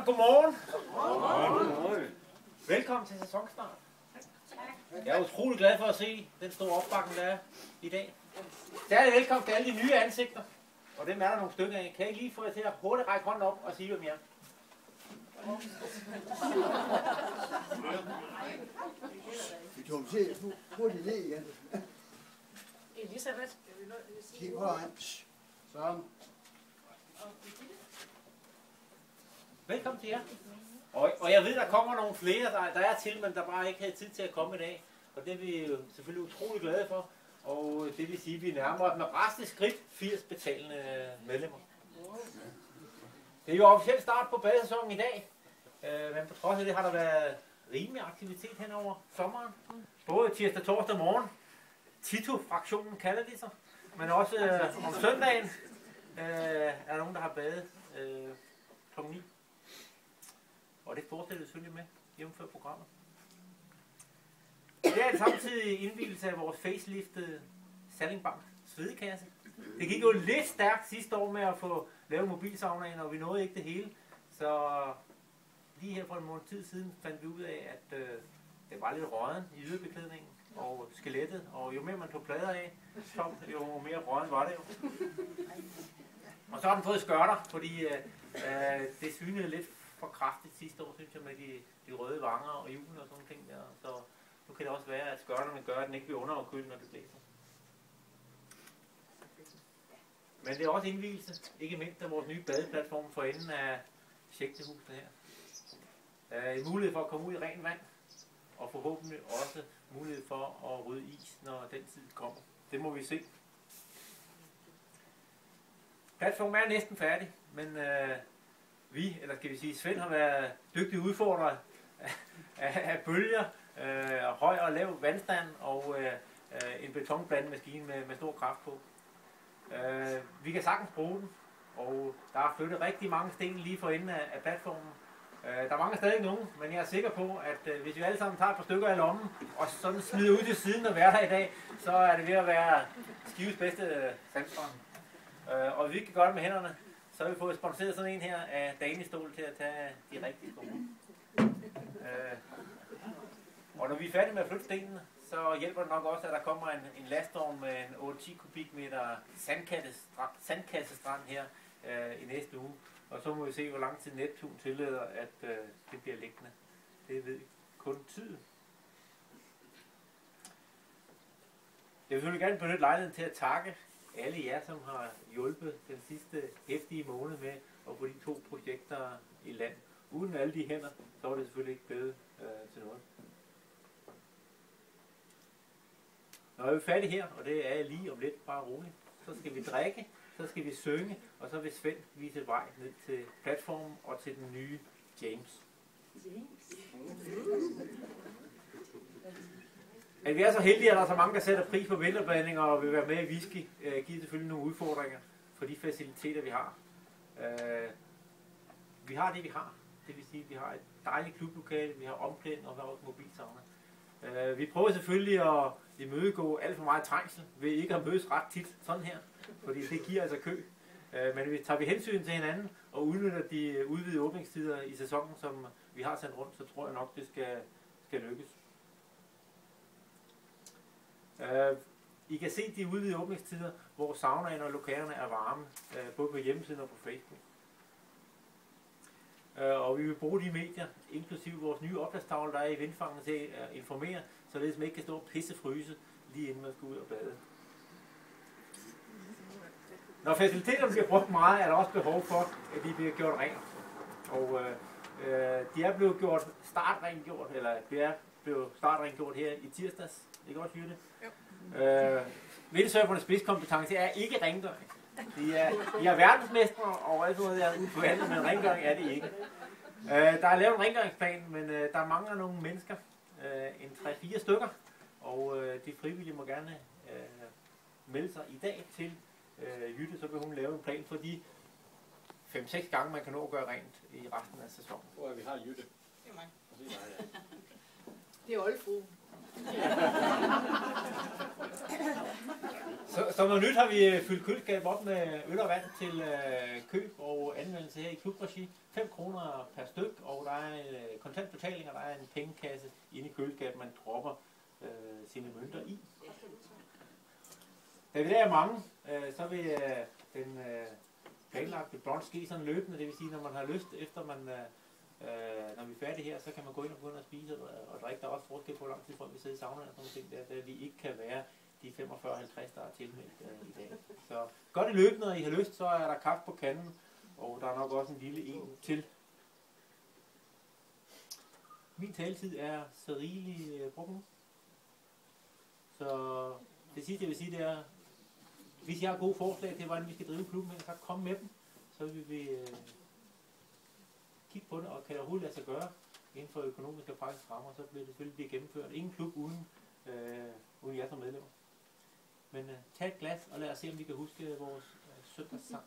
godmorgen. Godmorgen. Velkommen til sæsonstart. Jeg er utrolig glad for at se den store opbakning, der er i dag. Særlig velkommen til alle de nye ansigter. Og dem er der nogle stykker af. Kan jeg ikke lige få jer til at hurtigt række hånden op og sige, hvem jeg er? Vi tog til hurtigt ned igen. Elisabeth. Kig foran. Sådan. Velkommen til jer. Og jeg ved, der kommer nogle flere, der er til, men der bare ikke havde tid til at komme i dag. Og det er vi jo selvfølgelig utrolig glade for. Og det vil sige, at vi nærmer os med resten skridt 80 betalende medlemmer. Det er jo officielt start på badesæsonen i dag. Men på trods af det har der været rimelig aktivitet hen over sommeren. Både tirsdag, torsdag morgen. Tito-fraktionen kalder de sig. Men også om søndagen er der nogen, der har badet kl. 9. Og det fortsætter selvfølgelig med, jævnfør programmet. Det er samtidig indvielse af vores faceliftede Sallingbank svedekasse. Det gik jo lidt stærkt sidste år med at få lavet mobilsaunaen, og vi nåede ikke det hele. Så lige her for en måned tid siden fandt vi ud af, at det var lidt rådden i yderbeklædningen og skelettet. Og jo mere man tog plader af, jo mere rådden var det jo. Og så har den fået skørter, fordi det synede lidt for kraftigt sidste år, synes jeg, med de røde vanger og julen og sådan ting der. Så nu kan det også være, at skørterne gør, at den ikke bliver underafkølet, når det blæser. Men det er også indvielse, ikke mindst af vores nye badeplatform for enden af Sjægtehuset her. En mulighed for at komme ud i ren vand, og forhåbentlig også mulighed for at rydde is, når den tid kommer. Det må vi se. Platformen er næsten færdig, men eller skal vi sige, Svend har været dygtig udfordrer af bølger, høj og lav vandstand og en betonblandemaskine med stor kraft på. Vi kan sagtens bruge den, og der er flyttet rigtig mange sten lige for enden af platformen. Der mangler stadig nogen, men jeg er sikker på, at hvis vi alle sammen tager et par stykker af lommen og sådan smider ud til siden og være der i dag, så er det ved at være Skives bedste sandstrand. Og vi kan gøre det med hænderne. Så har vi fået sponsoreret sådan en her af Danestål til at tage de rigtige sko. Og når vi er færdige med at flytte stenene, så hjælper det nok også, at der kommer en lastvogn med en 8-10 kubikmeter sandkassestrand her i næste uge. Og så må vi se, hvor lang tid Neptun tillader, at det bliver liggende. Det ved kun tiden. Jeg vil selvfølgelig gerne benytte lejligheden til at takke alle jer, som har hjulpet den sidste heftige måned med at få de 2 projekter i land. Uden alle de hænder, så var det selvfølgelig ikke blevet til noget. Når vi er færdige her, og det er jeg lige om lidt, bare roligt, så skal vi drikke, så skal vi synge, og så vil Svend vise vej ned til platformen og til den nye James. At vi er så heldige, at der er så mange, der sætter pris på vinterbadninger og vil være med i whisky, giver selvfølgelig nogle udfordringer for de faciliteter, vi har. Vi har det, vi har. Det vil sige, at vi har et dejligt klublokale, vi har omklædning og vi har også mobilsauna. Vi prøver selvfølgelig at imødegå alt for meget trængsel ved ikke at mødes ret tit sådan her, fordi det giver altså kø. Men tager vi hensyn til hinanden og udnytter de udvidede åbningstider i sæsonen, som vi har sendt rundt, så tror jeg nok, det skal lykkes. I kan se de udvidede åbningstider, hvor saunaen og lokalerne er varme, både på hjemmesiden og på Facebook. Og vi vil bruge de medier, inklusive vores nye opslagstavle, der er i vindfangen, til at informere, således man ikke kan stå og pissefryse lige inden man skal ud og bade. Når faciliteterne bliver brugt meget, er der også behov for, at de bliver gjort rent. Og de er blevet gjort startrengjort, eller det er blevet startrengjort her i tirsdags. Ikke også, Jytte? Jo. Vindsørfernes spidskompetence er ikke rengøring. De er verdensmestre og alt noget der ude på andet, men rengøring er det ikke. Der er lavet en rengøringsplan, men der mangler nogle mennesker, en 3-4 stykker, og de frivillige må gerne melde sig i dag til Jytte, så vil hun lave en plan for de 5-6 gange, man kan nå at gøre rent i resten af sæsonen. Hvor er vi har Jytte? Det er mig. Det er oldfru. Så noget nyt har vi fyldt køleskab op med øl og vand til køb og anvendelse her i klubregi. 5 kroner per styk, og der er kontantbetaling, og der er en pengekasse inde i køleskabet, man dropper sine mønter i. Da vi der er mange, så vil den planlagte brunch ske sådan løbende, det vil sige, når man har lyst, efter man, når vi er færdige her, så kan man gå ind og begynde at spise og drikke. Der er også forskel på, hvor lang tid folk vil sidde i saunaen og sådan nogle ting, der vi ikke kan være de 45-50, der er tilmeldt i dag. Så gør det løbende, når I har lyst, så er der kaffe på kanden, og der er nok også en lille en til. Min taletid er så rigelig brugt nu. Så det sidste, jeg vil sige, det er, hvis jeg har gode forslag til, hvordan vi skal drive klubben, så kom med dem. Så vil vi kigge på det, og kan det overhovedet lade sig gøre inden for økonomiske og praktiske rammer, så bliver det selvfølgelig blive gennemført. Ingen klub uden jer som medlemmer. Men tag et glas, og lad os se, om vi kan huske vores søndagssang.